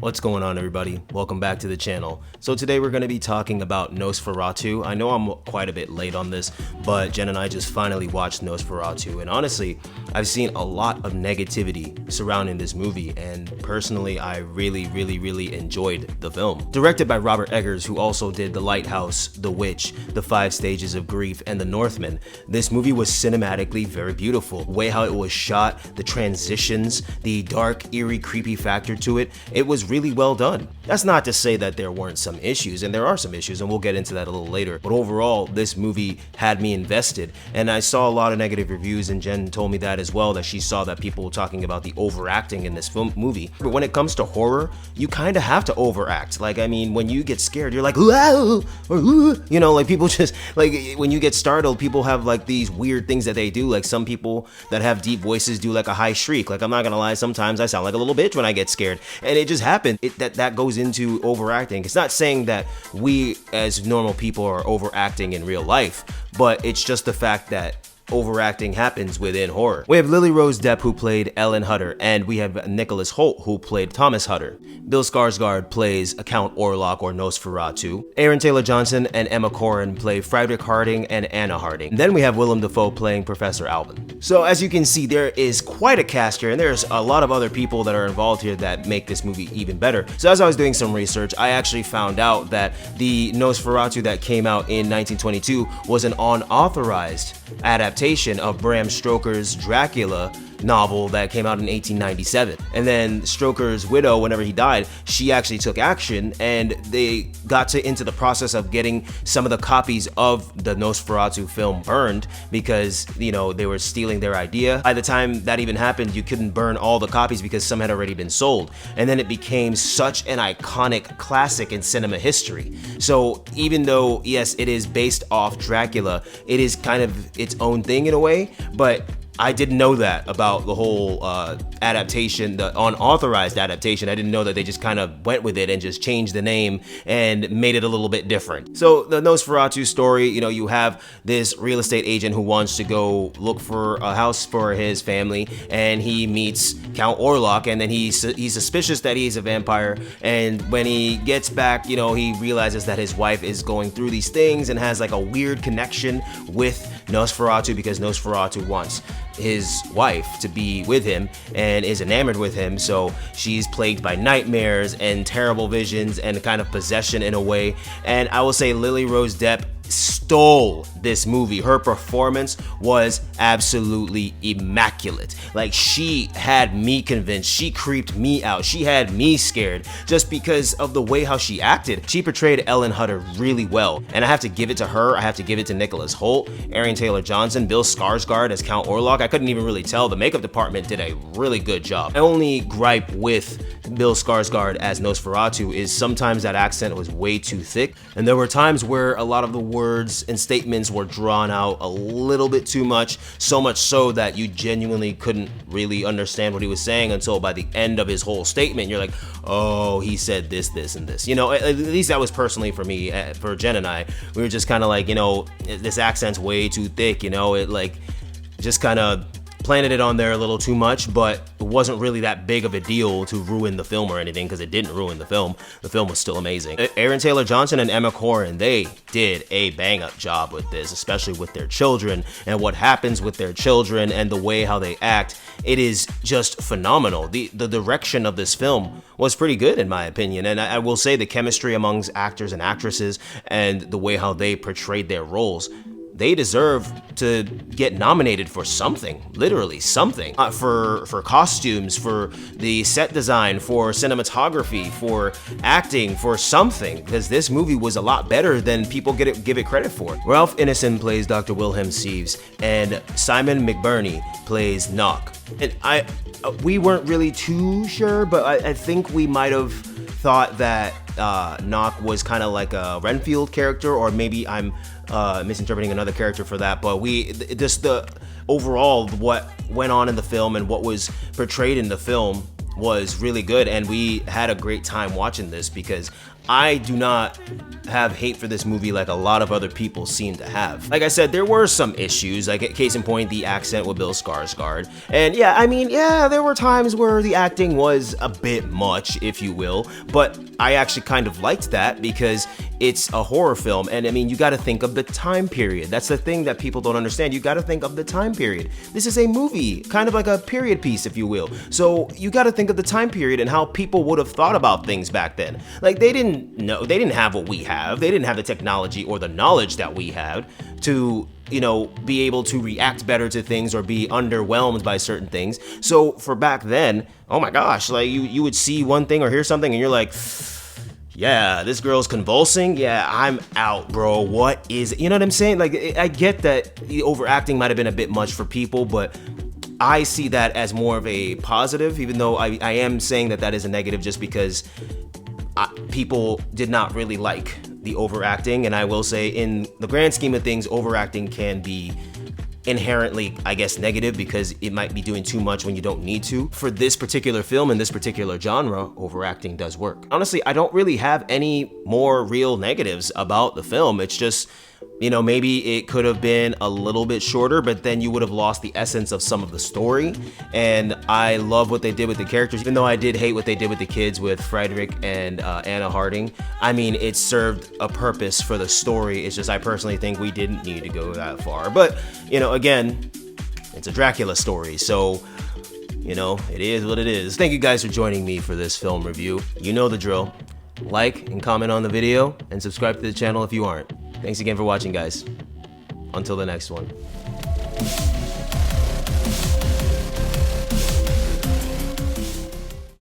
What's going on, everybody? Welcome back to the channel. So today we're going to be talking about Nosferatu. I know I'm quite a bit late on this, but Jen and I just finally watched Nosferatu, and honestly, I've seen a lot of negativity surrounding this movie, and personally, I really enjoyed the film. Directed by Robert Eggers, who also did The Lighthouse, The Witch, The 5 Stages of Grief, and The Northman, this movie was cinematically very beautiful. The way how it was shot, the transitions, the dark, eerie, creepy factor to it, it was really well done. That's not to say that there weren't some issues, and there are some issues, and we'll get into that a little later, but overall, this movie had me invested, and I saw a lot of negative reviews, and Jen told me that as well, that she saw that people were talking about the overacting in this movie. But when it comes to horror, you kind of have to overact. Like, I mean, when you get scared, you're like, "Whoa," or "Ooh," you know, like people just, like, when you get startled, people have like these weird things that they do. Like some people that have deep voices do like a high shriek. Like, I'm not gonna lie, sometimes I sound like a little bitch when I get scared, and it just happened. That goes into overacting. It's not saying that we as normal people are overacting in real life, but it's just the fact that overacting happens within horror. We have Lily Rose Depp, who played Ellen Hutter, and we have Nicholas Hoult, who played Thomas Hutter. Bill Skarsgård plays Count Orlok, or Nosferatu. Aaron Taylor Johnson and Emma Corrin play Frederick Harding and Anna Harding. And then we have Willem Dafoe playing Professor Alban. So as you can see, there is quite a cast here, and there's a lot of other people that are involved here that make this movie even better. So as I was doing some research, I actually found out that the Nosferatu that came out in 1922 was an unauthorized adaptation of Bram Stoker's Dracula novel that came out in 1897. And then Stoker's widow, whenever he died, she actually took action, and they got into the process of getting some of the copies of the Nosferatu film burned because, you know, they were stealing their idea. By the time that even happened, you couldn't burn all the copies because some had already been sold. And then it became such an iconic classic in cinema history. So even though, yes, it is based off Dracula, it is kind of its own thing in a way, but I didn't know that about the whole adaptation, the unauthorized adaptation. I didn't know that they just kind of went with it and just changed the name and made it a little bit different. So the Nosferatu story, you know, you have this real estate agent who wants to go look for a house for his family, and he meets Count Orlok, and then he's suspicious that he's a vampire, and when he gets back, you know, he realizes that his wife is going through these things and has like a weird connection with Nosferatu because Nosferatu wants his wife to be with him and is enamored with him, so she's plagued by nightmares and terrible visions and kind of possession in a way. And I will say Lily Rose Depp stole this movie. Her performance was absolutely immaculate. Like, she had me convinced, she creeped me out, she had me scared just because of the way how she acted. She portrayed Ellen Hutter really well, and I have to give it to her. I have to give it to Nicholas Hoult, Aaron Taylor Johnson, Bill Skarsgård as Count Orlok. I couldn't even really tell. The makeup department did a really good job. My only gripe with Bill Skarsgård as Nosferatu is sometimes that accent was way too thick, and there were times where a lot of the words and statements were drawn out a little bit too much, so much so that you genuinely couldn't really understand what he was saying until by the end of his whole statement you're like, oh, he said this, this, and this. You know, at least that was personally for me. For Jen and I, we were just kind of like, you know, this accent's way too thick, you know, it like just kind of planted it on there a little too much, but it wasn't really that big of a deal to ruin the film or anything, because it didn't ruin the film. The film was still amazing. Aaron Taylor Johnson and Emma Corrin, they did a bang-up job with this, especially with their children and what happens with their children and the way how they act. It is just phenomenal. The direction of this film was pretty good in my opinion, and I will say the chemistry amongst actors and actresses and the way how they portrayed their roles, they deserve to get nominated for something, literally something. For costumes, for the set design, for cinematography, for acting, for something, because this movie was a lot better than people give it credit for. Ralph Ineson plays Dr. Wilhelm Sieves, and Simon McBurney plays Knock. And we weren't really too sure, but I think we might have thought that Knock was kind of like a Renfield character, or maybe I'm misinterpreting another character for that, but just the overall what went on in the film and what was portrayed in the film was really good, and we had a great time watching this because I do not have hate for this movie like a lot of other people seem to have. Like I said, there were some issues, like case in point, the accent with Bill Skarsgård. And yeah, I mean, yeah, there were times where the acting was a bit much, if you will, but I actually kind of liked that because it's a horror film, and I mean, you gotta think of the time period. That's the thing that people don't understand. You gotta think of the time period. This is a movie, kind of like a period piece, if you will. So you gotta think of the time period and how people would have thought about things back then. Like, they didn't have what we have. They didn't have the technology or the knowledge that we had to, you know, be able to react better to things or be underwhelmed by certain things. So for back then, oh my gosh, like you would see one thing or hear something and you're like, yeah, this girl's convulsing. Yeah, I'm out, bro. What is it? You know what I'm saying? Like, I get that the overacting might have been a bit much for people, but I see that as more of a positive, even though I am saying that is a negative just because people did not really like the overacting. And I will say, in the grand scheme of things, overacting can be inherently, I guess, negative because it might be doing too much when you don't need to. For this particular film and this particular genre, overacting does work. Honestly, I don't really have any more real negatives about the film. It's just, you know, maybe it could have been a little bit shorter, but then you would have lost the essence of some of the story. And I love what they did with the characters, even though I did hate what they did with the kids with Frederick and Anna Harding. I mean, it served a purpose for the story. It's just, I personally think we didn't need to go that far. But, you know, again, it's a Dracula story, so, you know, it is what it is. Thank you guys for joining me for this film review. You know the drill. Like and comment on the video and subscribe to the channel if you aren't. Thanks again for watching, guys. Until the next one.